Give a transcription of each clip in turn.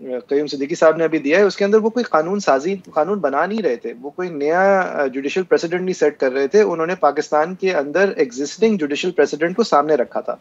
قیوم صدیقی صاحب نے ابھی دیا ہے اس کے اندر وہ کوئی قانون بنا نہیں رہے تھے, وہ کوئی نیا جوڈیشل پریسیڈنٹ نہیں سیٹ کر رہے تھے. انہوں نے پاکستان کے اندر ایگزسٹنگ جوڈیشل پریسیڈنٹ کو سامنے رکھا تھا,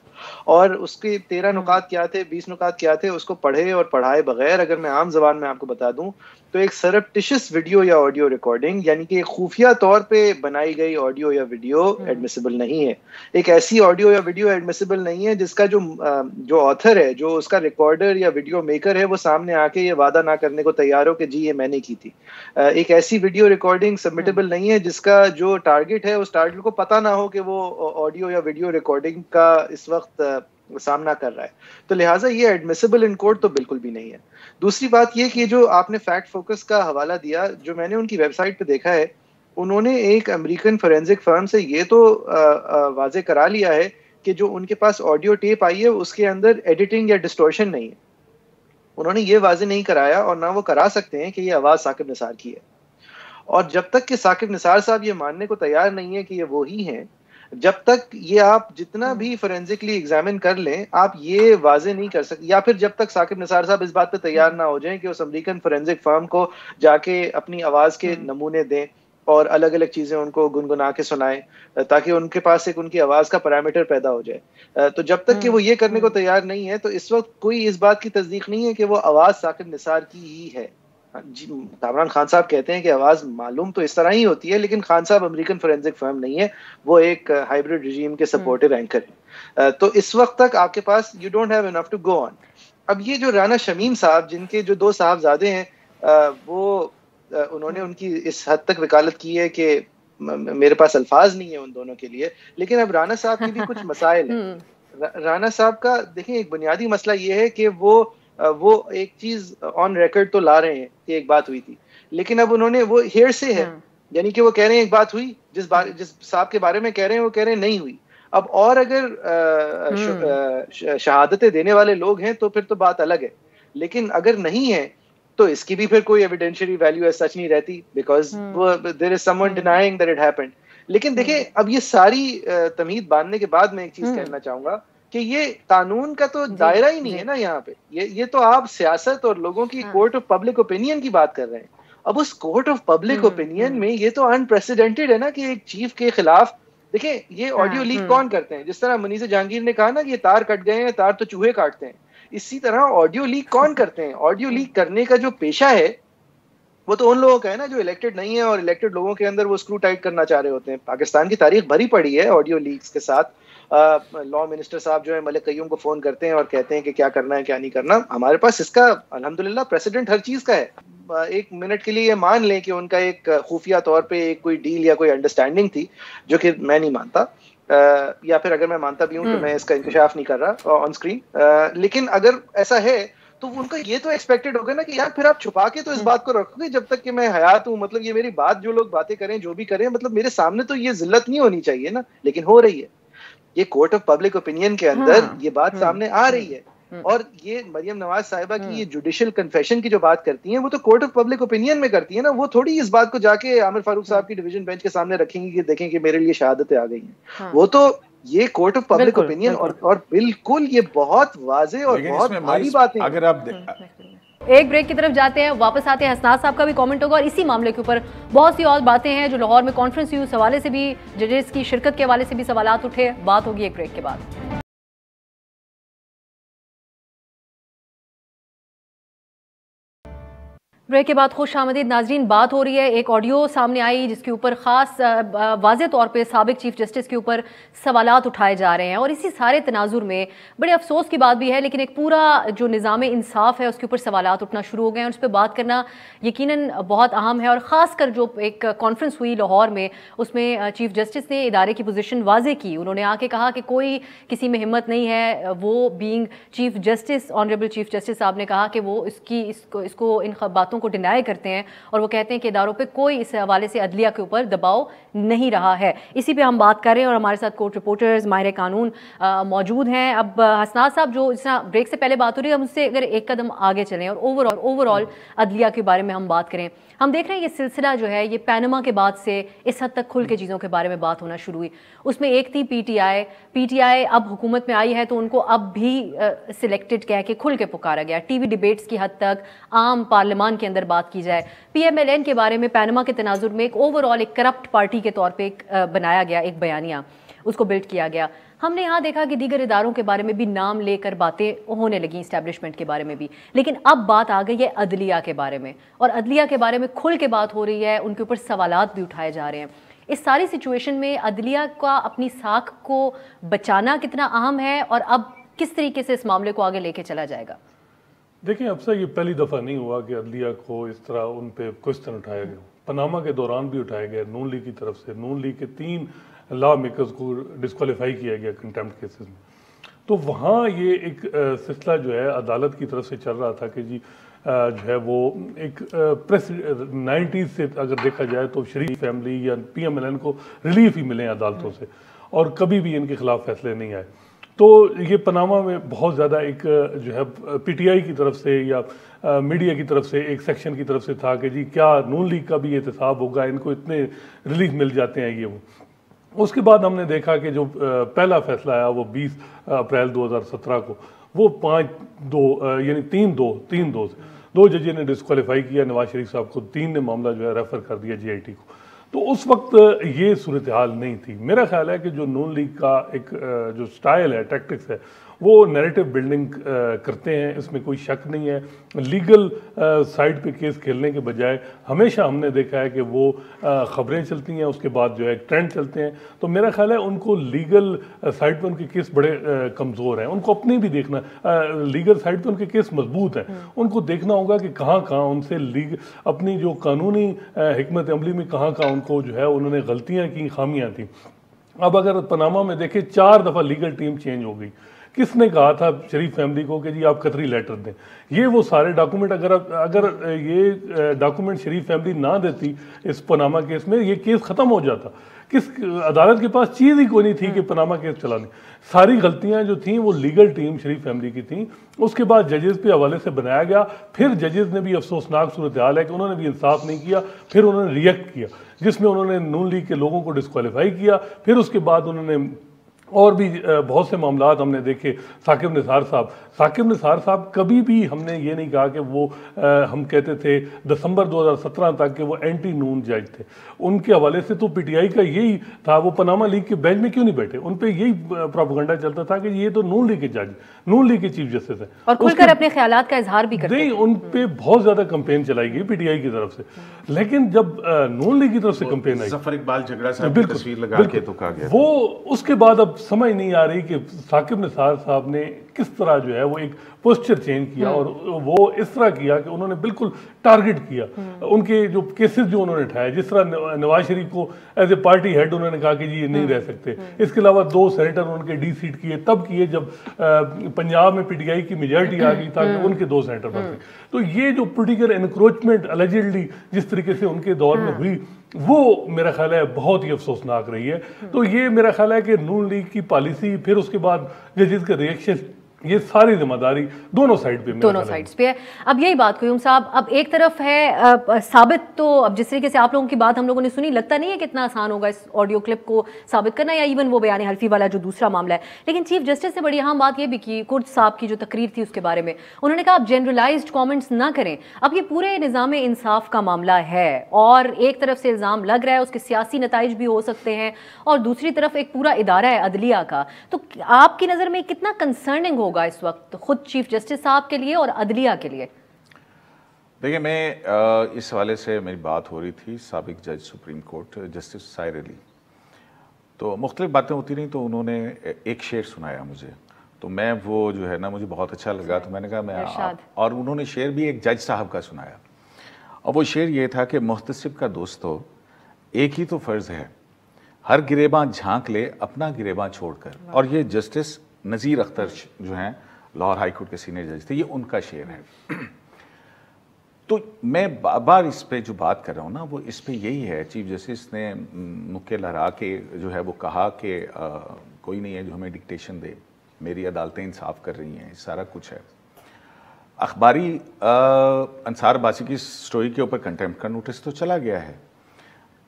اور اس کے 13 نکات کیا تھے, 20 نکات کیا تھے, اس کو پڑھے اور پڑھائے بغیر اگر میں عام زبان میں آپ کو بتا دوں تو ایک سرپٹیشس ویڈیو یا آڈیو ریکارڈنگ, یعنی کہ خفیہ طور پہ بنائی گئی آڈیو یا ویڈیو ایڈمیسیبل نہیں ہے. ایک ایسی آڈیو یا ویڈیو ایڈمیسیبل نہیں ہے جس کا جو آتھر ہے, جو اس کا ریکارڈر یا ویڈیو میکر ہے, وہ سامنے آ کے یہ وعدہ نہ کرنے کو تیار ہو کہ جی یہ میں نے کی تھی. ایک ایسی ویڈیو ریکارڈنگ سبمٹیبل نہیں ہے جس کا جو ٹارگٹ ہے اس ٹارگٹ کو پتہ نہ ہو کہ وہ آڈیو یا ویڈیو ریکارڈنگ کا اس وقت سامنا کر رہا ہے. تو لہٰذا یہ ایڈمیسیبل ان کورٹ تو بالکل بھی نہیں ہے. دوسری بات یہ کہ جو آپ نے فیکٹ فوکس کا حوالہ دیا, جو میں نے ان کی ویب سائٹ پہ دیکھا ہے, انہوں نے ایک امریکن فورینزک فرم سے یہ تو واضح کرا لیا ہے کہ جو ان کے پاس آڈیو ٹیپ آئی ہے اس کے اندر ایڈیٹنگ یا ڈسٹورشن نہیں ہے. انہوں نے یہ واضح نہیں کرایا, اور نہ وہ کرا سکتے ہیں کہ یہ آواز ثاقب نثار کی ہے. اور جب تک کہ ثاقب نثار صاحب یہ ماننے کو تیار نہیں ہے کہ یہ وہی ہیں, جب تک یہ آپ جتنا بھی فورینزکلی ایگزامن کر لیں آپ یہ واضح نہیں کر سکتے, یا پھر جب تک ثاقب نثار صاحب اس بات پہ تیار نہ ہو جائیں کہ اس امریکن فورینزک فرم کو جا کے اپنی آواز کے نمونے دیں اور الگ الگ چیزیں ان کو گنگنا کے سنائیں تاکہ ان کے پاس ایک ان کی آواز کا پیرامیٹر پیدا ہو جائے. تو جب تک کہ وہ یہ کرنے کو تیار نہیں ہے تو اس وقت کوئی اس بات کی تصدیق نہیں ہے کہ وہ آواز ثاقب نثار کی ہی ہے. جی, کامران خان صاحب کہتے ہیں کہ آواز معلوم تو اس طرح ہی ہوتی ہے, لیکن خان صاحب امریکن فورینزک فرم نہیں ہے, وہ ایک ہائبرڈ رجیم کے سپورٹیو اینکر ہیں. تو اس وقت تک آپ کے پاس you don't have enough to go on. اب یہ جو رانا شمیم صاحب, جن کے جو 2 صاحبزادے ہیں, وہ انہوں نے ان کی اس حد تک وکالت کی ہے کہ میرے پاس الفاظ نہیں ہیں ان دونوں کے لیے. لیکن اب رانا صاحب کی بھی کچھ مسائل ہیں. رانا صاحب کا دیکھیں ایک بنیادی مسئلہ یہ ہے کہ وہ ایک چیز آن ریکارڈ تو لا رہے ہیں کہ ایک بات ہوئی تھی, لیکن اب انہوں نے وہ ہیئر سے ہے, یعنی کہ وہ کہہ رہے ہیں ایک بات ہوئی, جس صاحب کے بارے میں کہہ رہے ہیں وہ کہہ رہے ہیں نہیں ہوئی. اب اور اگر شہادتیں دینے والے لوگ ہیں تو پھر تو بات الگ ہے, لیکن اگر نہیں ہے تو اس کی بھی پھر کوئی ایویڈینشری ویلیو ایز سچ نہیں رہتی, because there is some one denying that it happened. لیکن دیکھیں اب یہ ساری تمہید باندھنے کے بعد میں ایک چیز کہنا چاہوں گا کہ یہ قانون کا تو دائرہ ہی نہیں ہے نا یہاں پہ. یہ تو آپ سیاست اور لوگوں کی کورٹ آف پبلک اوپینین کی بات کر رہے ہیں. اب اس کورٹ آف پبلک اوپینین میں یہ تو انپریسیڈنٹڈ ہے نا کہ ایک چیف کے خلاف, دیکھیں یہ آڈیو لیک کون کرتے ہیں, جس طرح منیز جہانگیر نے کہا نا کہ یہ تار کٹ گئے ہیں, تار تو چوہے کاٹتے ہیں, اسی طرح آڈیو لیک کون کرتے ہیں. آڈیو لیک کرنے کا جو پیشہ ہے وہ تو ان لوگوں کا ہے نا جو الیکٹڈ نہیں ہے, اور الیکٹڈ لوگوں کے اندر وہ اسکرو ٹائٹ کرنا چاہ رہے ہوتے ہیں. پاکستان کی تاریخ بھری پڑی ہے آڈیو لیکس کے ساتھ. لا منسٹر صاحب جو ہے ملک قیوم کو فون کرتے ہیں اور کہتے ہیں کہ کیا کرنا ہے کیا نہیں کرنا. ہمارے پاس اس کا الحمدللہ پریسیڈنٹ ہر چیز کا ہے. ایک منٹ کے لیے مان لیں کہ ان کا ایک خفیہ طور پہ ایک کوئی ڈیل یا کوئی انڈرسٹینڈنگ تھی, جو کہ میں نہیں مانتا, یا پھر اگر میں مانتا بھی ہوں تو میں اس کا انکشاف نہیں کر رہا آن اسکرین. لیکن اگر ایسا ہے تو ان کا یہ تو ایکسپیکٹڈ ہوگا نا کہ یار پھر آپ چھپا کے تو اس بات کو رکھو گے جب تک کہ میں حیات ہوں. مطلب یہ میری بات جو لوگ باتیں کریں جو بھی کریں, مطلب میرے سامنے تو یہ ذلت نہیں ہونی چاہیے نا, لیکن ہو رہی ہے. یہ کورٹ آف پبلک اوپینین کے اندر یہ بات سامنے آ رہی ہے. اور یہ مریم نواز صاحبہ کی یہ جوڈیشل کنفیشن کی جو بات کرتی ہیں وہ تو کورٹ آف پبلک اوپینین میں کرتی ہیں نا. وہ تھوڑی اس بات کو جا کے عامر فاروق صاحب کی ڈویژن بینچ کے سامنے رکھیں گی کہ دیکھیں کہ میرے لیے شہادتیں آ گئی ہیں. وہ تو یہ کورٹ آف پبلک اوپینین اور بالکل یہ بہت واضح اور بہت بھاری باتیں. اگر آپ ایک بریک کی طرف جاتے ہیں, واپس آتے ہیں. حسنات صاحب کا بھی کامنٹ ہوگا اور اسی معاملے کے اوپر بہت سی اور باتیں ہیں جو لاہور میں کانفرنس ہوئی, اس حوالے سے بھی ججز کی شرکت کے حوالے سے بھی سوالات اٹھے. بات ہوگی ایک بریک کے بعد. بریک کے بعد خوش آمدید ناظرین. بات ہو رہی ہے, ایک آڈیو سامنے آئی جس کے اوپر خاص واضح طور پہ سابق چیف جسٹس کے اوپر سوالات اٹھائے جا رہے ہیں, اور اسی سارے تناظر میں بڑے افسوس کی بات بھی ہے لیکن ایک پورا جو نظام انصاف ہے اس کے اوپر سوالات اٹھنا شروع ہو گئے ہیں, اور اس پہ بات کرنا یقیناً بہت اہم ہے. اور خاص کر جو ایک کانفرنس ہوئی لاہور میں, اس میں چیف جسٹس نے ادارے کی پوزیشن واضح کی. انہوں نے آ کے کہا کہ کوئی کسی میں ہمت نہیں ہے, وہ being chief justice honourable chief justice صاحب نے کہا کہ وہ اس کو ان باتوں باتوں کو ڈینائی کرتے ہیں اور وہ کہتے ہیں کہ اداروں پہ کوئی اس حوالے سے عدلیہ کے اوپر دباؤ نہیں رہا ہے. اسی پہ ہم بات کر رہے ہیں اور ہمارے ساتھ کورٹ رپورٹرز ماہر قانون موجود ہیں. اب حسنات صاحب, جو اس طرح بریک سے پہلے بات ہو رہی ہے, ہم اس سے اگر ایک قدم آگے چلیں اور اوور آل عدلیہ کے بارے میں ہم بات کریں. ہم دیکھ رہے ہیں یہ سلسلہ جو ہے یہ پینما کے بعد سے اس حد تک کھل کے چیزوں کے بارے میں بات ہونا شروع ہوئی. اس میں ایک تھی پی ٹی آئی اب حکومت میں آئی ہے تو ان کو اب بھی سلیکٹڈ کہہ کے کھل کے پکارا گیا. ٹی وی ڈیبیٹس کی حد تک عام پارلیمان کے اندر بات کی جائے. پی ایم ایل این کے بارے میں پینما کے تناظر میں ایک اوور آل ایک کرپٹ پارٹی کے طور پہ ایک بنایا گیا, ایک بیانیہ اس کو بلڈ کیا گیا. ہم نے یہاں دیکھا کہ دیگر اداروں کے بارے میں بھی نام لے کر باتیں ہونے لگیں, اسٹیبلشمنٹ کے بارے میں بھی, لیکن اب بات آ گئی ہے عدلیہ کے بارے میں, اور عدلیہ کے بارے میں کھل کے بات ہو رہی ہے, ان کے اوپر سوالات بھی اٹھائے جا رہے ہیں. اس ساری سچویشن میں عدلیہ کا اپنی ساکھ کو بچانا کتنا اہم ہے, اور اب کس طریقے سے اس معاملے کو آگے لے کے چلا جائے گا؟ دیکھیں اب سے یہ پہلی دفعہ نہیں ہوا کہ عدلیہ کو اس طرح ان پہ کوشچن اٹھایا گیا. پاناما کے دوران بھی اٹھایا گیا, نون لیگ کی طرف سے. نون لیگ کے 3 لا میکرز کو ڈسکوالیفائی کیا گیا کنٹیمپٹ کیسز میں. تو وہاں یہ ایک سلسلہ جو ہے عدالت کی طرف سے چل رہا تھا کہ جی جو ہے وہ ایک 90s سے اگر دیکھا جائے تو شریف فیملی یا پی ایم ایل این کو ریلیف ہی ملے عدالتوں سے, اور کبھی بھی ان کے خلاف فیصلے نہیں آئے. تو یہ پاناما میں بہت زیادہ ایک جو ہے پی ٹی آئی کی طرف سے یا میڈیا کی طرف سے ایک سیکشن کی طرف سے تھا کہ جی کیا نون لیگ کا بھی احتساب ہوگا, ان کو اتنے ریلیف مل جاتے ہیں یہ وہ. اس کے بعد ہم نے دیکھا کہ جو پہلا فیصلہ آیا وہ 20 اپریل 2017 کو, وہ 5-2 یعنی 3-2 سے 2 ججیں نے ڈسکوالیفائی کیا نواز شریف صاحب کو, 3 نے معاملہ جو ہے ریفر کر دیا جی آئی ٹی کو. تو اس وقت یہ صورتحال نہیں تھی. میرا خیال ہے کہ جو نون لیگ کا ایک جو سٹائل ہے, ٹیکٹکس ہے, وہ نیریٹو بلڈنگ کرتے ہیں, اس میں کوئی شک نہیں ہے. لیگل سائڈ پہ کیس کھیلنے کے بجائے ہمیشہ ہم نے دیکھا ہے کہ وہ خبریں چلتی ہیں, اس کے بعد جو ہے ٹرینڈ چلتے ہیں. تو میرا خیال ہے ان کو لیگل سائڈ پہ ان کے کیس بڑے کمزور ہیں, ان کو اپنے بھی دیکھنا, لیگل سائڈ پہ ان کے کیس مضبوط ہیں, ان کو دیکھنا ہوگا کہ کہاں ان سے اپنی جو قانونی حکمت عملی میں کہاں ان کو جو ہے انہوں نے غلطیاں کی, خامیاں تھیں. اب اگر پاناما میں دیکھیں 4 دفعہ لیگل ٹیم چینج ہو گئی. کس نے کہا تھا شریف فیملی کو کہ جی آپ قطری لیٹر دیں؟ یہ وہ سارے ڈاکومنٹ اگر یہ ڈاکومنٹ شریف فیملی نہ دیتی اس پاناما کیس میں, یہ کیس ختم ہو جاتا. کس عدالت کے پاس چیز ہی کوئی نہیں تھی کہ پاناما کیس چلا لیں. ساری غلطیاں جو تھیں وہ لیگل ٹیم شریف فیملی کی تھیں. اس کے بعد ججز کے حوالے سے بنایا گیا. پھر ججز نے بھی افسوسناک صورتحال ہے کہ انہوں نے بھی انصاف نہیں کیا. پھر انہوں نے ریئیکٹ کیا جس میں انہوں نے نون لیگ کے لوگوں کو ڈسکوالیفائی کیا. پھر اس کے بعد انہوں نے اور بھی بہت سے معاملات ہم نے دیکھے. ثاقب نثار صاحب کبھی بھی ہم نے یہ نہیں کہا کہ وہ ہم کہتے تھے دسمبر 2017 تک کہ وہ اینٹی نون جج تھے. ان کے حوالے سے تو پی ٹی آئی کا یہی تھا, وہ پاناما لیگ کے بینچ میں کیوں نہیں بیٹھے؟ ان پہ یہی پروپیگنڈا چلتا تھا کہ یہ تو نون لیگ کے جج, نون لیگ کے چیف جسٹس ہیں, اور کھل کر اپنے خیالات کا اظہار بھی کرتے ہیں. ان پہ بہت زیادہ کمپین چلائی گئی پی ٹی آئی کی طرف سے. لیکن جب نون لیگ کی طرف سے کمپین آئی, ظفر اقبال جھگڑا صاحب کی تصویر لگا کے تو کہا گیا, وہ اس کے بعد اب سمجھ نہیں آ رہی کہ ثاقب نثار صاحب نے کس طرح جو ہے وہ ایک پوسچر چینج کیا, اور وہ اس طرح کیا کہ انہوں نے بالکل ٹارگٹ کیا ان کے جو کیسز جو انہوں نے اٹھائے. جس طرح نواز شریف کو ایز اے پارٹی ہیڈ انہوں نے کہا کہ جی یہ نہیں رہ سکتے. اس کے علاوہ 2 سینیٹر ان کے ڈی سیٹ کیے, تب کیے جب پنجاب میں پی ٹی آئی کی میجارٹی آ گئی تاکہ ان کے 2 سینیٹر بن گئے. تو یہ جو پولیٹیکل انکروچمنٹ الیجڈلی جس طریقے سے ان کے دور میں ہوئی, وہ میرا خیال ہے بہت ہی افسوسناک رہی ہے. تو یہ میرا خیال ہے کہ نون لیگ کی پالیسی, پھر اس کے بعد ججز کا ریئیکشن, یہ ساری ذمہ داری دونوں سائڈ پہ, دونوں سائڈز پہ ہے. اب یہی بات قیوم صاحب, اب ایک طرف ہے ثابت, تو اب جس طریقے سے آپ لوگوں کی بات ہم لوگوں نے سنی, لگتا نہیں ہے کہ اتنا آسان ہوگا اس آڈیو کلپ کو ثابت کرنا, یا ایون وہ بیان حلفی والا جو دوسرا معاملہ ہے. لیکن چیف جسٹس سے بڑی اہم بات یہ بھی کی, کرد صاحب کی جو تقریر تھی اس کے بارے میں انہوں نے کہا آپ جنرلائزڈ کامنٹس نہ کریں. اب یہ پورے نظام انصاف کا معاملہ ہے, اور ایک طرف سے الزام لگ رہا ہے, اس کے سیاسی نتائج بھی ہو سکتے ہیں, اور دوسری طرف ایک پورا ادارہ ہے عدلیہ کا. تو آپ کی نظر میں کتنا کنسرننگ ہوگا اس وقت خود چیف جسٹس صاحب کے لیے اور عدلیہ کے لیے؟ دیکھیں, میں اس حوالے سے میری بات ہو رہی تھی سابق جج سپریم کورٹ جسٹس سائر علی, تو مختلف باتیں ہوتی رہیں, تو انہوں نے ایک شعر سنایا مجھے, تو میں وہ جو ہے نا مجھے بہت اچھا لگا, تو میں نے کہا میں, اور انہوں نے شعر بھی ایک جج صاحب کا سنایا, اور وہ شعر یہ تھا کہ محتسب کا دوستو ایک ہی تو فرض ہے, ہر گریباں جھانک لے اپنا گریباں چھوڑ کر. اور یہ جسٹس نذیر اختر جو ہیں لاہور ہائی کورٹ کے سینئر جج تھے, یہ ان کا شعر ہے. تو میں بار اس پہ جو بات کر رہا ہوں نا وہ اس پہ یہی ہے. چیف جسٹس نے مکے لہرا کے جو ہے وہ کہا کہ کوئی نہیں ہے جو ہمیں ڈکٹیشن دے, میری عدالتیں انصاف کر رہی ہیں, سارا کچھ ہے. اخباری انصار عباسی کی سٹوری کے اوپر کنٹمپٹ کا نوٹس تو چلا گیا ہے.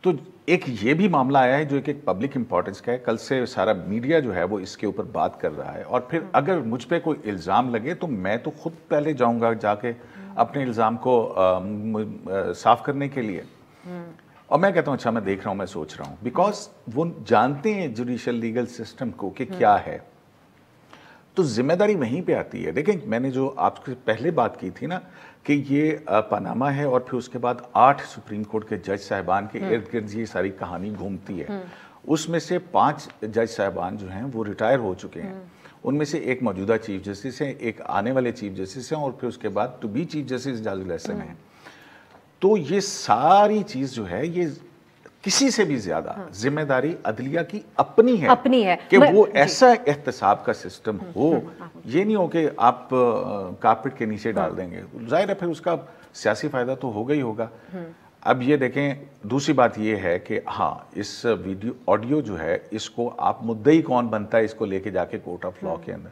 تو ایک یہ بھی معاملہ آیا ہے جو ایک پبلک امپورٹنس کا ہے. کل سے سارا میڈیا جو ہے وہ اس کے اوپر بات کر رہا ہے, اور پھر اگر مجھ پہ کوئی الزام لگے تو میں تو خود پہلے جاؤں گا جا کے اپنے الزام کو صاف کرنے کے لیے. اور میں کہتا ہوں اچھا میں دیکھ رہا ہوں, میں سوچ رہا ہوں, بیکاز وہ جانتے ہیں جوڈیشل لیگل سسٹم کو کہ کیا ہے, تو ذمہ داری وہیں پہ آتی ہے. دیکھیں میں نے جو آپ سے پہلے بات کی تھی نا کہ یہ پاناما ہے, اور پھر اس کے بعد 8 سپریم کورٹ کے جج صاحبان کے ارد گرد یہ ساری کہانی گھومتی ہے. اس میں سے 5 جج صاحبان جو ہیں وہ ریٹائر ہو چکے ہیں. ان میں سے ایک موجودہ چیف جسٹس ہیں, ایک آنے والے چیف جسٹس ہیں, اور پھر اس کے بعد to be chief justice Ijaz ul Ahsan ہیں. تو یہ ساری چیز جو ہے یہ کسی سے بھی زیادہ ذمہ داری عدلیہ کی اپنی ہے کہ وہ ایسا احتساب کا سسٹم ہو. یہ نہیں ہو کہ آپ کارپٹ کے نیچے ڈال دیں گے. ظاہر ہے پھر اس کا سیاسی فائدہ تو ہوگا ہی ہوگا. اب یہ دیکھیں دوسری بات یہ ہے کہ ہاں اس آڈیو جو ہے اس کو آپ مدعی کون بنتا ہے اس کو لے کے جا کے کورٹ آف لا کے اندر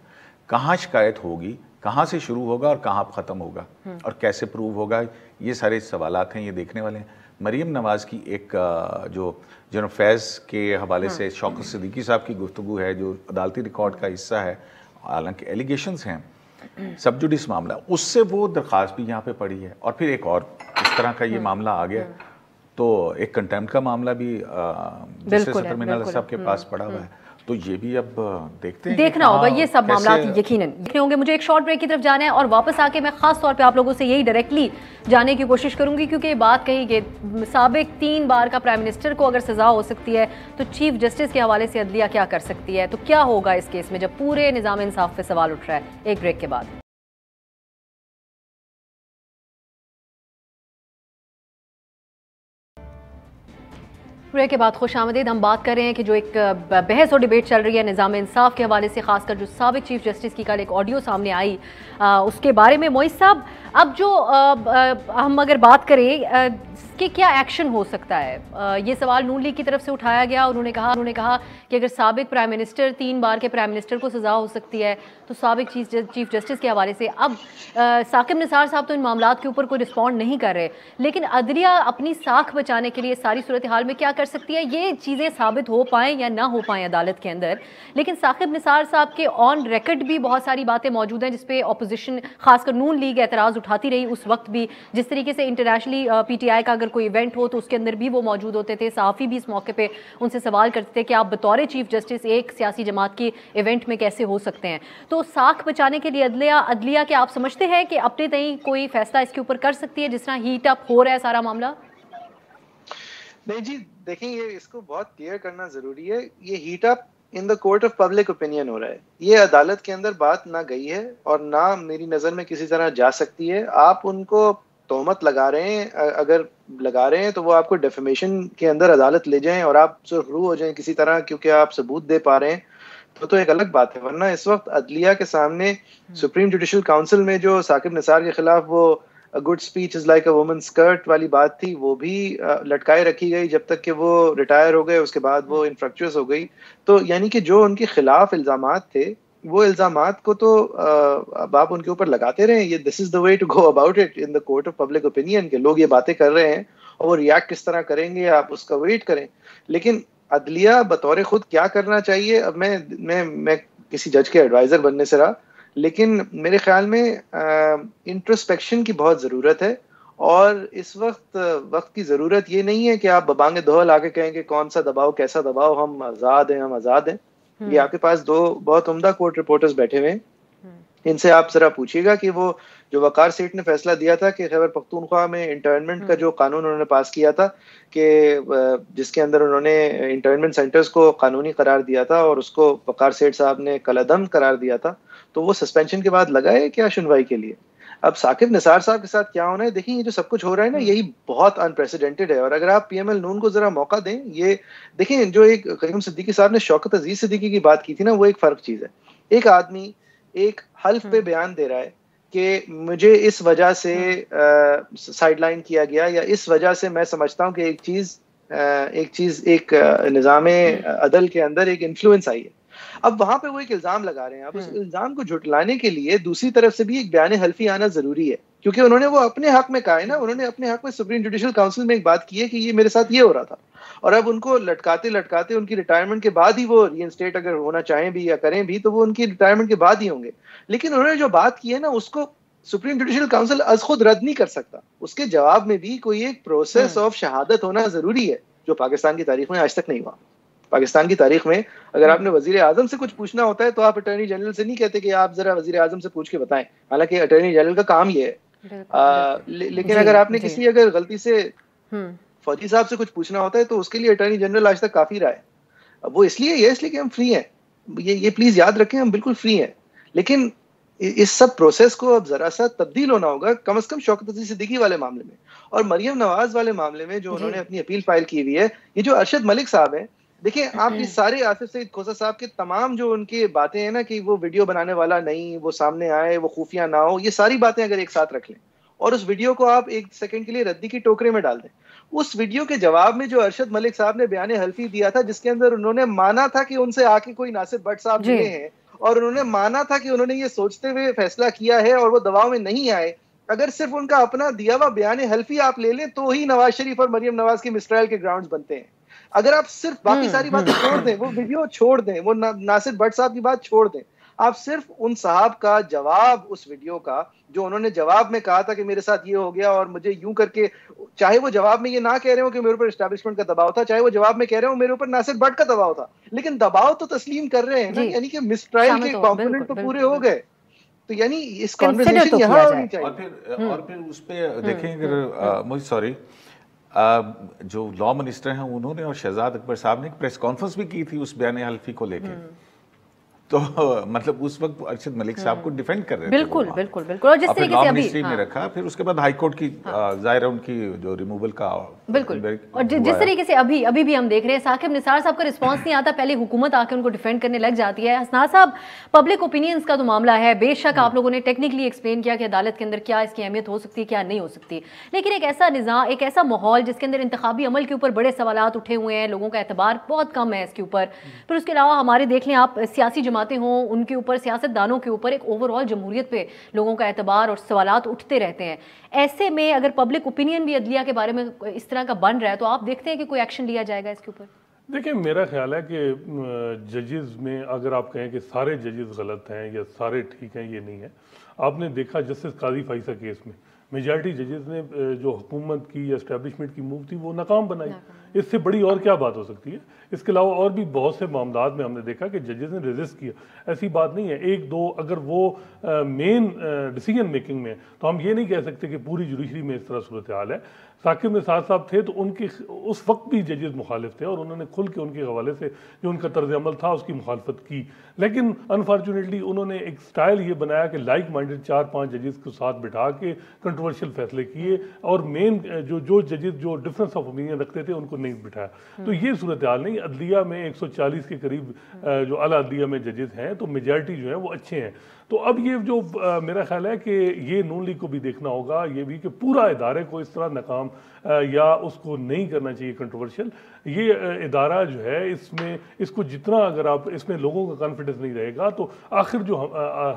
کہاں شکایت ہوگی, کہاں سے شروع ہوگا اور کہاں ختم ہوگا, اور کیسے پروو ہوگا, یہ سارے سوالات ہیں, یہ دیکھنے والے ہیں. مریم نواز کی ایک جو جنرل فیض کے حوالے سے شوکت صدیقی صاحب کی گفتگو ہے جو عدالتی ریکارڈ کا حصہ ہے, حالانکہ ایلیگیشنز ہیں, سب جوڈیس معاملہ, اس سے وہ درخواست بھی یہاں پہ پڑی ہے. اور پھر ایک اور اس طرح کا یہ معاملہ آ گیا تو ایک کنٹیمپٹ کا معاملہ بھی جسٹس ظفر منال صاحب کے پاس پڑا ہوا ہے. تو یہ بھی اب دیکھتے ہیں, دیکھنا ہوگا یہ سب معاملات یقیناً دیکھنے ہوں گے. مجھے ایک شارٹ بریک کی طرف جانا ہے, اور واپس آ کے میں خاص طور پہ آپ لوگوں سے یہی ڈائریکٹلی جانے کی کوشش کروں گی, کیونکہ یہ بات کہی کہ سابق 3 بار کا پرائم منسٹر کو اگر سزا ہو سکتی ہے تو چیف جسٹس کے حوالے سے عدلیہ کیا کر سکتی ہے. تو کیا ہوگا اس کیس میں جب پورے نظام انصاف پہ سوال اٹھ رہا ہے. ایک بریک کے بعد بریک کے بعد خوش آمدید. ہم بات کر رہے ہیں کہ جو ایک بحث اور ڈیبیٹ چل رہی ہے نظام انصاف کے حوالے سے, خاص کر جو سابق چیف جسٹس کی کل ایک آڈیو سامنے آئی اس کے بارے میں. معیز صاحب, اب جو ہم اگر بات کریں کہ کیا ایکشن ہو سکتا ہے, یہ سوال نون لیگ کی طرف سے اٹھایا گیا. انہوں نے کہا کہ اگر سابق پرائم منسٹر 3 بار کے پرائم منسٹر کو سزا ہو سکتی ہے تو سابق چیف جسٹس کے حوالے سے. اب ثاقب نثار صاحب تو ان معاملات کے اوپر کوئی رسپونڈ نہیں کر رہے, لیکن عدلیہ اپنی ساکھ بچانے کے لیے ساری صورتحال میں کیا کر سکتی ہے, یہ چیزیں ثابت ہو پائیں یا نہ ہو پائیں عدالت کے اندر. لیکن ثاقب نثار صاحب کے آن ریکارڈ بھی بہت ساری باتیں موجود ہیں جس پہ اپوزیشن خاص کر نون لیگ اعتراض اٹھاتی رہی اس وقت بھی. جس طریقے سے انٹرنیشنلی پی ٹی آئی کا اگر کوئی ایونٹ ہو تو اس کے اندر بھی وہ موجود ہوتے تھے, صحافی بھی اس موقع پہ ان سے سوال کرتے تھے کہ آپ بطور چیف جسٹس ایک سیاسی جماعت کی ایونٹ میں کیسے ہو سکتے ہیں. تو ساکھ بچانے کے لیے عدلیہ کے آپ سمجھتے ہیں کہ اپنے تئیں کوئی فیصلہ اس کے اوپر کر سکتی ہے جس طرح ہیٹ اپ ہو رہا ہے سارا معاملہ؟ نہیں جی دیکھیں, یہ اس کو بہت کلیئر کرنا ضروری ہے. یہ heat up in the court of public opinion ہو رہا ہے. یہ عدالت کے اندر بات نہ گئی ہے اور نہ میری نظر میں کسی طرح جا سکتی ہے. آپ ان کو تہمت لگا رہے ہیں, اگر لگا رہے ہیں تو وہ آپ کو ڈیفیمیشن کے اندر عدالت لے جائیں اور آپ سرخرو ہو جائیں کسی طرح کیونکہ آپ ثبوت دے پا رہے ہیں تو ایک الگ بات ہے. ورنہ اس وقت عدلیہ کے سامنے سپریم جوڈیشل کاؤنسل میں جو ثاقب نثار کے خلاف وہ good speech is like a woman skirt والی بات تھی, وہ بھی لٹکائے رکھی گئی جب تک کہ وہ ریٹائر ہو گئے. اس کے بعد وہ انفریکچوس ہو گئی. تو یعنی کہ جو ان کے خلاف الزامات تھے وہ الزامات کو تو اب آپ ان کے اوپر لگاتے رہیں. یہ this is the way to go about it in the court of public opinion کہ لوگ یہ باتیں کر رہے ہیں اور وہ ریئیکٹ کس طرح کریں گے آپ اس کا ویٹ کریں. لیکن عدلیہ بطور خود کیا کرنا چاہیے, اب میں کسی جج کے ایڈوائزر بننے سے رہا, لیکن میرے خیال میں انٹروسپیکشن کی بہت ضرورت ہے. اور اس وقت کی ضرورت یہ نہیں ہے کہ آپ ببانگ دہل آ کے کہیں کہ کون سا دباؤ کیسا دباؤ, ہم آزاد ہیں. یہ آپ کے پاس 2 بہت عمدہ کورٹ رپورٹرز بیٹھے ہوئے ہیں, ان سے آپ ذرا پوچھیے گا کہ وہ جو وقار سیٹ نے فیصلہ دیا تھا کہ خیبر پختونخوا میں انٹرنمنٹ کا جو قانون انہوں نے پاس کیا تھا کہ جس کے اندر انہوں نے انٹرنمنٹ سینٹرز کو قانونی قرار دیا تھا اور اس کو وقار سیٹ صاحب نے کالعدم قرار دیا تھا, تو وہ سسپینشن کے بعد لگائے کیا سنوائی کے لیے. اب ثاقب نثار صاحب کے ساتھ کیا ہونا ہے, دیکھیں یہ جو سب کچھ ہو رہا ہے نا یہی بہت انپریسیڈنٹڈ ہے. اور اگر آپ پی ایم ایل نون کو ذرا موقع دیں, یہ دیکھیں جو ایک قیوم صدیقی صاحب نے شوکت عزیز صدیقی کی بات کی تھی نا, وہ ایک فرق چیز ہے. ایک آدمی ایک حلف پہ بیان دے رہا ہے کہ مجھے اس وجہ سے سائڈ لائن کیا گیا، یا اس وجہ سے میں سمجھتا ہوں کہ ایک نظام عدل کے اندر ایک انفلوئنس آئی ہے. اب وہاں پہ وہ ایک الزام لگا رہے ہیں. اب اس الزام کو جھٹلانے کے لیے دوسری طرف سے بھی ایک بیان حلفی آنا ضروری ہے، کیونکہ انہوں نے وہ اپنے حق میں کہا ہے نا، انہوں نے اپنے حق میں سپریم جوڈیشل کاؤنسل میں ایک بات کی ہے کہ یہ میرے ساتھ یہ ہو رہا تھا، اور اب ان کو لٹکاتے لٹکاتے ان کی ریٹائرمنٹ کے بعد ہی وہ ری انسٹیٹ اگر ہونا چاہیں بھی یا کریں بھی تو وہ ان کی ریٹائرمنٹ کے بعد ہی ہوں گے. لیکن انہوں نے جو بات کی ہے نا اس کو سپریم جوڈیشل کاؤنسل از خود رد نہیں کر سکتا. اس کے جواب میں بھی کوئی ایک پروسیس آف شہادت ہونا ضروری ہے، جو پاکستان کی تاریخ میں آج تک نہیں ہوا. پاکستان کی تاریخ میں اگر آپ نے وزیر اعظم سے کچھ پوچھنا ہوتا ہے تو آپ اٹارنی جنرل سے نہیں کہتے کہ آپ ذرا وزیر اعظم سے پوچھ کے بتائیں، حالانکہ اٹارنی جنرل کا کام یہ ہے. لیکن اگر آپ نے کسی اگر غلطی سے فوجی صاحب سے کچھ پوچھنا ہوتا ہے تو اس کے لیے اٹارنی جنرل آج تک کافی رہا ہے. وہ اس لیے کہ ہم فری ہیں، یہ پلیز یاد رکھیں، ہم بالکل فری ہیں. لیکن اس سب پروسیس کو اب ذرا سا تبدیل ہونا ہوگا، کم از کم شوکت عزیز صدیقی والے معاملے میں اور مریم نواز والے معاملے میں جو انہوں نے اپنی اپیل فائل کی ہوئی ہے. یہ جو ارشد ملک صاحب ہیں، دیکھیں آپ یہ سارے آصف سعید کھوسہ صاحب کے تمام جو ان کی باتیں ہیں نا کہ وہ ویڈیو بنانے والا نہیں، وہ سامنے آئے، وہ خفیہ نہ ہو، یہ ساری باتیں اگر ایک ساتھ رکھ لیں اور اس ویڈیو کو آپ ایک سیکنڈ کے لیے ردی کی ٹوکرے میں ڈال دیں، اس ویڈیو کے جواب میں جو ارشد ملک صاحب نے بیان حلفی دیا تھا جس کے اندر انہوں نے مانا تھا کہ ان سے آ کے کوئی ناصر بٹ صاحب ملے ہیں اور انہوں نے مانا تھا کہ انہوں نے یہ سوچتے ہوئے فیصلہ کیا ہے اور وہ دباؤ میں نہیں آئے، اگر صرف ان کا اپنا دیا ہوا بیان حلفی آپ لے لیں تو ہی نواز شریف اور مریم نواز کے مسٹرائل کے گراؤنڈز بنتے ہیں. اگر آپ صرف باقی ساری باتیں چھوڑ دیں، وہ ویڈیو چھوڑ دیں، وہ ناصر بٹ صاحب کی بات چھوڑ دیں، آپ صرف ان صاحب کا جواب اس ویڈیو کا جو انہوں نے جواب میں کہا تھا کہ میرے ساتھ یہ ہو گیا اور مجھے یوں کر کے، چاہے وہ جواب میں یہ نہ کہہ رہے ہو کہ میرے اوپر اسٹیبلشمنٹ کا دباؤ تھا، چاہے وہ جواب میں کہہ رہے ہو میرے اوپر ناصر بٹ کا دباؤ تھا، لیکن دباؤ تو تسلیم کر رہے ہیں نا، یعنی کہ مسٹرائل کے کمپوننٹ تو پورے ہو گئے. تو یعنی اس کنورسیشن یہاں ہونی چاہیے. اور پھر اس پہ دیکھیں اگر مجھے سوری جو لا منسٹر ہیں انہوں نے اور شہزاد اکبر صاحب نے ایک پریس کانفرنس بھی کی تھی اس بیان حلفی کو لے کے، تو مطلب اس وقت ارشد ملک صاحب کو ڈیفینڈ کر رہے تھے. بالکل بالکل بالکل. اور جس طریقے سے ابھی میں رکھا، پھر اس کے بعد ہائی کورٹ کی ظاہر ہے ان کی جو ریموول کا بالکل، اور جس طریقے سے ابھی بھی ہم دیکھ رہے ہیں ثاقب نثار صاحب کا رسپانس نہیں آتا، پہلے حکومت آ کے ان کو ڈیفینڈ کرنے لگ جاتی ہے. حسنات صاحب، پبلک اوپینینز کا تو معاملہ ہے، بے شک آپ لوگوں نے ٹیکنیکلی ایکسپلین کیا کہ عدالت کے اندر کیا اس کی اہمیت ہو سکتی ہے کیا نہیں ہو سکتی، لیکن ایک ایسا نظام، ایک ایسا ماحول جس کے اندر انتخابی عمل کے اوپر بڑے سوالات اٹھے ہوئے ہیں، لوگوں کا اعتبار بہت کم ہے اس کے اوپر. پھر اس کے علاوہ ہمارے دیکھ لیں آپ سیاسی جماعتیں ہوں ان کے اوپر، سیاست دانوں کے اوپر، ایک اوور آل جمہوریت پہ لوگوں کا اعتبار اور سوالات اٹھتے رہتے ہیں. ایسے میں اگر پبلک اوپینین بھی عدلیہ کے بارے میں اس طرح کا بن رہا ہے تو آپ دیکھتے ہیں کہ کوئی ایکشن لیا جائے گا اس کے اوپر؟ دیکھیں میرا خیال ہے کہ ججز میں اگر آپ کہیں کہ سارے ججز غلط ہیں یا سارے ٹھیک ہیں، یہ نہیں ہے. آپ نے دیکھا جسٹس قاضی فائزہ کیس میں میجارٹی ججز نے جو حکومت کی یا اسٹیبلشمنٹ کی موو تھی وہ ناکام بنائی. اس سے بڑی اور کیا بات ہو سکتی ہے؟ اس کے علاوہ اور بھی بہت سے معاملات میں ہم نے دیکھا کہ ججز نے ریزسٹ کیا. ایسی بات نہیں ہے، ایک دو اگر وہ مین ڈیسیجن میکنگ میں، تو ہم یہ نہیں کہہ سکتے کہ پوری جوڈیشری میں اس طرح صورتحال ہے. ثاقب نثار صاحب تھے تو ان کی اس وقت بھی ججز مخالف تھے اور انہوں نے کھل کے ان کے حوالے سے جو ان کا طرز عمل تھا اس کی مخالفت کی. لیکن انفارچونیٹلی انہوں نے ایک سٹائل یہ بنایا کہ لائک مائنڈڈ 4-5 ججز کو ساتھ بٹھا کے کنٹروورشل فیصلے کیے اور مین جو ججز جو ڈفرینس آف اوپینین رکھتے تھے ان کو نہیں بٹھایا. تو یہ صورتحال نہیں. عدلیہ میں 140 کے قریب جو اعلیٰ عدلیہ میں ججز ہیں تو میجارٹی جو ہیں وہ اچھے ہیں. تو اب یہ جو میرا خیال ہے کہ یہ نون لیگ کو بھی دیکھنا ہوگا یہ بھی کہ پورا ادارے کو اس طرح ناکام یا اس کو نہیں کرنا چاہیے کنٹروورشل. یہ ادارہ جو ہے اس کو جتنا اگر آپ اس میں لوگوں کا کانفیڈنس نہیں رہے گا تو آخر جو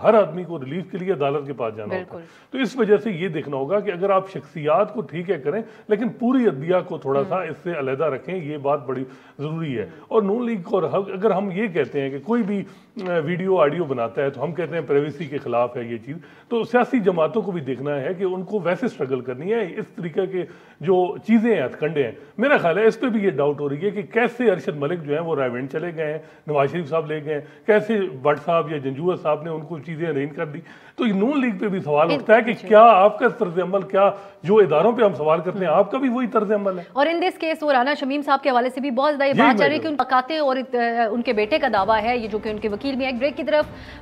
ہر آدمی کو ریلیف کے لیے عدالت کے پاس جانا ہوگا. تو اس وجہ سے یہ دیکھنا ہوگا کہ اگر آپ شخصیات کو ٹھیک ہے کریں لیکن پوری عدلیہ کو تھوڑا سا اس سے علیحدہ رکھیں، یہ بات بڑی ضروری ہے. اور نون لیگ کو اگر ہم یہ کہتے ہیں کہ کوئی بھی ویڈیو آڈیو بناتا ہے تو ہم کہتے ہیں پرائیویسی کے خلاف ہے یہ چیز، تو سیاسی جماعتوں کو بھی دیکھنا ہے کہ ان کو ویسے سٹرگل کرنی ہے. اس طریقے کے جو چیزیں ہیں ہتھکنڈے ہیں، میرا خیال ہے اس پہ بھی یہ ڈاؤٹ ہو رہی ہے کہ کیسے ارشد ملک جو ہیں وہ رائے وینڈ چلے گئے ہیں، نواز شریف صاحب لے گئے ہیں، کیسے بٹ صاحب یا جنجوعہ صاحب نے ان کو چیزیں ارینج کر دی. تو نون لیگ پہ بھی سوال اٹھتا ہے کہ کیا آپ کا طرز عمل، کیا جو اداروں پہ ہم سوال کرتے ہیں آپ کا بھی وہی طرز عمل ہے؟ اور ان دس کیس وہ رانا شمیم صاحب کے حوالے سے بھی بہت زیادہ یہ بات چل رہی ہے کہ ان بقاتے اور ان کے بیٹے کا دعویٰ ہے، یہ جو کہ ان کے وکیل بھی ہیں.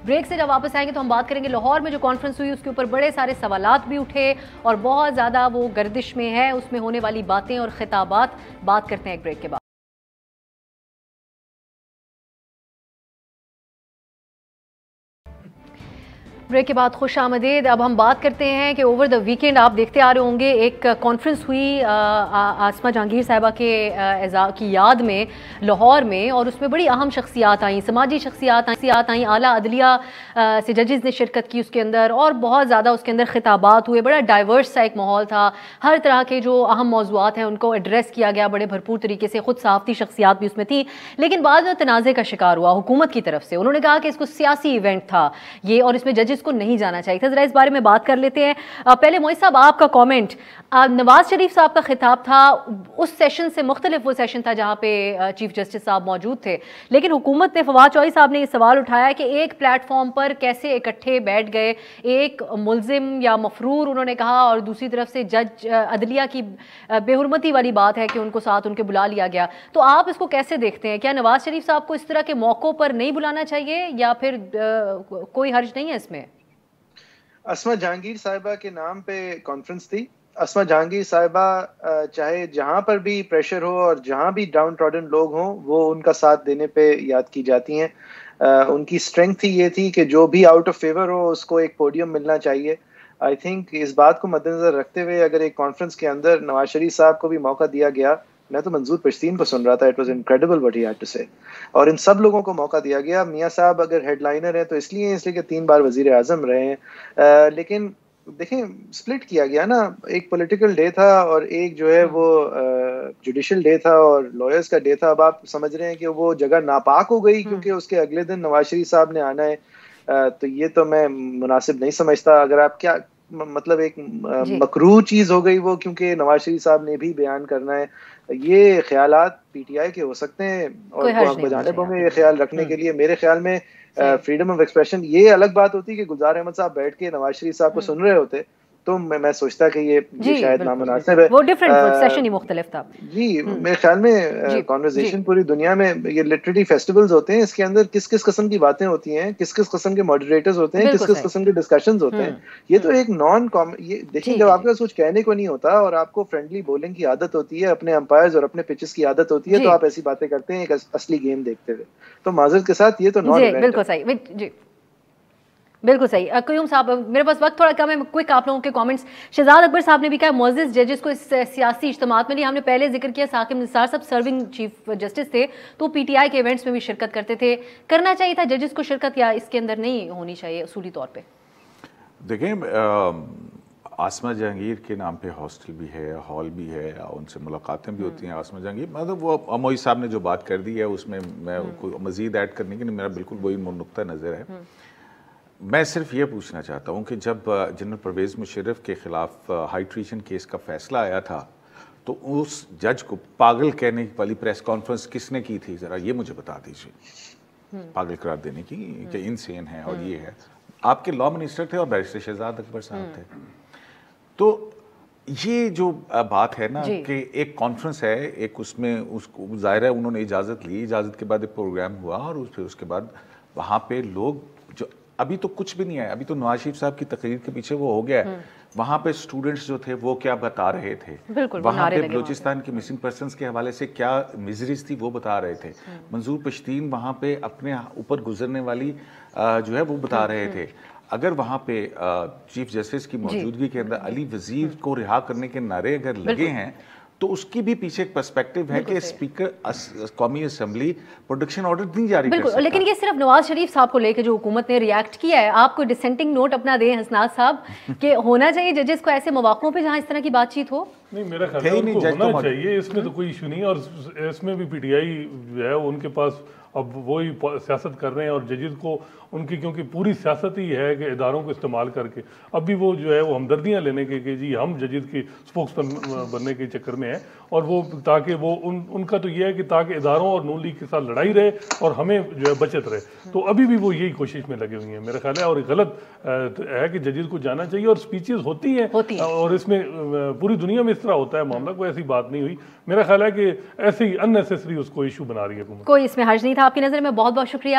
بریک سے جب واپس آئیں گے تو ہم بات کریں گے لاہور میں جو کانفرنس ہوئی اس کے اوپر بڑے سارے سوالات بھی اٹھے اور بہت زیادہ وہ گردش میں ہے، اس میں ہونے والی باتیں اور خطابات. بات کرتے ہیں ایک بریک کے بعد. بریک کے بعد خوش آمدید. اب ہم بات کرتے ہیں کہ اوور دا ویکینڈ آپ دیکھتے آ رہے ہوں گے ایک کانفرنس ہوئی آسمہ جہانگیر صاحبہ کی یاد میں لاہور میں, اور اس میں بڑی اہم شخصیات آئیں, سماجی شخصیات آئیں, اعلیٰ عدلیہ سے ججز نے شرکت کی اس کے اندر, اور بہت زیادہ اس کے اندر خطابات ہوئے. بڑا ڈائیورس سا ایک ماحول تھا, ہر طرح کے جو اہم موضوعات ہیں ان کو ایڈریس کیا گیا بڑے بھرپور طریقے سے. خود صحافتی شخصیات بھی اس میں تھی, لیکن بعد میں تنازع کا شکار ہوا حکومت کی طرف سے. انہوں نے کہا کہ اس کو سیاسی ایونٹ تھا یہ, اور اس میں ججز کو نہیں جانا چاہیے تھا. ذرا اس بارے میں بات کر لیتے ہیں. پہلے معیز صاحب آپ کا کامنٹ, نواز شریف صاحب کا خطاب تھا, اس سیشن سے مختلف وہ سیشن تھا جہاں پہ چیف جسٹس صاحب موجود تھے, لیکن حکومت نے, فواد چوہدری صاحب نے یہ سوال اٹھایا کہ ایک پلیٹ فارم پر کیسے اکٹھے بیٹھ گئے, ایک ملزم یا مفرور انہوں نے کہا, اور دوسری طرف سے جج عدلیہ کی بے حرمتی والی بات ہے کہ ان کو ساتھ ان کے بلا لیا گیا. تو آپ اس کو کیسے دیکھتے ہیں؟ کیا نواز شریف صاحب کو اس طرح کے موقعوں پر نہیں بلانا چاہیے, یا پھر کوئی حرج نہیں ہے اس میں؟ اسمہ جہانگیر صاحبہ کے نام پہ کانفرنس تھی. اسمہ جہانگیر صاحبہ چاہے جہاں پر بھی پریشر ہو اور جہاں بھی ڈاؤن ٹراڈن لوگ ہوں وہ ان کا ساتھ دینے پہ یاد کی جاتی ہیں. ان کی اسٹرینگتھ ہی یہ تھی کہ جو بھی آؤٹ آف فیور ہو اس کو ایک پوڈیم ملنا چاہیے. آئی تھنک اس بات کو مد نظر رکھتے ہوئے اگر ایک کانفرنس کے اندر نواز شریف صاحب کو بھی موقع دیا گیا, میں تو منظور پشتین کو سن رہا تھا, it was incredible what he had to say, اور ان سب لوگوں کو موقع دیا گیا. میاں صاحب اگر ہیڈ لائنر ہیں تو اس لیے کہ 3 بار وزیر اعظم رہے ہیں, لیکن دیکھیں سپلٹ کیا گیا نا. ایک پولیٹیکل ڈے تھا اور ایک جو ہے وہ جوڈیشل ڈے تھا اور لائرز کا ڈے تھا. اب آپ سمجھ رہے ہیں کہ وہ جگہ ناپاک ہو گئی کیونکہ اس کے اگلے دن نواز شریف صاحب نے آنا ہے, تو یہ تو میں مناسب نہیں سمجھتا. اگر آپ کیا مطلب ایک مکروہ چیز ہو گئی وہ, کیونکہ نواز شریف صاحب نے بھی بیان کرنا ہے. یہ خیالات پی ٹی آئی کے ہو سکتے ہیں اور حق بجانب ہوں گے یہ خیال رکھنے کے لیے. میرے خیال میں فریڈم آف ایکسپریشن, یہ الگ بات ہوتی کہ گلزار احمد صاحب بیٹھ کے نواز شریف صاحب کو سن رہے ہوتے تو میں سوچتا کہ یہ شاید نامناسب ہے. وہ ڈیفرنٹ سیشن ہی مختلف تھا. جی میرے خیال میں کانورسیشن پوری دنیا میں یہ لٹریری فیسٹیولز ہوتے ہیں, اس کے اندر کس کس قسم کی باتیں ہوتی ہیں, کس کس قسم کے ماڈریٹرز ہوتے ہیں, کس کس قسم کے ڈسکشنز ہوتے ہیں. یہ تو ایک یہ دیکھیں جب آپ کے پاس کچھ کہنے کو نہیں ہوتا اور آپ کو فرینڈلی بولنگ کی عادت ہوتی ہے, اپنے امپائرز اور اپنے پچز کی عادت ہوتی ہے, تو آپ ایسی باتیں کرتے ہیں ایک اصلی گیم دیکھتے ہوئے. تو معذرت کے ساتھ یہ تو نان ایونٹ ہے. بالکل صحیح, جی بالکل صحیح. قیوم صاحب میرے پاس وقت تھوڑا کم ہے, کوئک آپ لوگوں کے کامنٹس. شہزاد اکبر صاحب نے بھی کہا معزز ججز کو اس سیاسی اجتماعات میں نہیں. ہم نے پہلے ذکر کیا ثاقب نثار صاحب سرونگ چیف جسٹس تھے, تو پی ٹی آئی کے ایونٹس میں بھی شرکت کرتے تھے. کرنا چاہیے تھا ججز کو شرکت, یا اس کے اندر نہیں ہونی چاہیے اصولی طور پہ؟ دیکھیں آسمہ جہانگیر کے نام پہ ہاسٹل بھی ہے, ہال بھی ہے, ان سے ملاقاتیں بھی ہوتی ہیں. آسمہ جہانگیر مطلب وہ معیز صاحب نے جو بات کر دی ہے اس میں میں مزید ایڈ کرنے کی نہیں, میرا بالکل وہی نقطہ نظر ہے. میں صرف یہ پوچھنا چاہتا ہوں کہ جب جنرل پرویز مشرف کے خلاف ہائی ٹریشن کیس کا فیصلہ آیا تھا تو اس جج کو پاگل کہنے والی پریس کانفرنس کس نے کی تھی, ذرا یہ مجھے بتا دیجیے. پاگل قرار دینے کی کہ انسین ہے اور یہ ہے. آپ کے لا منسٹر تھے اور بیرسٹر شہزاد اکبر صاحب تھے. تو یہ جو بات ہے نا کہ ایک کانفرنس ہے, ایک اس میں اس کو ظاہر ہے انہوں نے اجازت لی, اجازت کے بعد ایک پروگرام ہوا, اور پھر اس کے بعد وہاں پہ لوگ جو ابھی تو کچھ بھی نہیں ہے, ابھی تو نواز شریف صاحب کی تقریر کے پیچھے وہ ہو گیا ہے. وہاں پہ اسٹوڈنٹس جو تھے وہ کیا بتا رہے تھے, وہاں پہ بلوچستان کی مسنگ پرسنس کے حوالے سے کیا میزریز تھی وہ بتا رہے تھے. منظور پشتین وہاں پہ اپنے اوپر گزرنے والی جو ہے وہ بتا رہے تھے. اگر وہاں پہ چیف جسٹس کی موجودگی کے اندر علی وزیر کو رہا کرنے کے نعرے اگر لگے ہیں تو اس کی بھی پیچھے ایک پرسپیکٹو ہے کہ اسپیکر قومی اسمبلی پروڈکشن آرڈر نہیں جاری کر سکتا. لیکن یہ صرف نواز شریف صاحب کو لے کے جو حکومت نے ریاکٹ کیا ہے, آپ کو ڈسینٹنگ نوٹ اپنا دیں حسنات صاحب کہ ہونا چاہیے ججز کو ایسے مواقعوں پہ جہاں اس طرح کی بات چیت ہو؟ نہیں میرا خیال ہے ان کو ہونا چاہیے, اس میں تو کوئی ایشو نہیں ہے. اور اس میں بھی پی ٹی آئی جو ہے ان کے پاس اب وہی سیاست کر رہے ہیں, اور ججز کو ان کی کیونکہ پوری سیاست ہی ہے کہ اداروں کو استعمال کر کے اب بھی وہ جو ہے وہ ہمدردیاں لینے کے کہ جی ہم ججز کی اسپوکس بننے کے چکر میں ہیں, اور وہ تاکہ وہ ان کا تو یہ ہے کہ تاکہ اداروں اور نون لیگ کے ساتھ لڑائی رہے اور ہمیں جو ہے بچت رہے. تو ابھی بھی وہ یہی کوشش میں لگے ہوئے ہیں میرا خیال ہے. اور غلط ہے کہ ججز کو جانا چاہیے, اور اسپیچز ہوتی ہیں اور اس میں پوری دنیا میں اس طرح ہوتا ہے معاملہ, کوئی ایسی بات نہیں ہوئی. میرا خیال ہے کہ ایسے ہی ان نیسیسری اس کو ایشو بنا رہی ہے حکومت. کوئی اس میں حرج نہیں تھا آپ کی نظر میں. بہت بہت شکریہ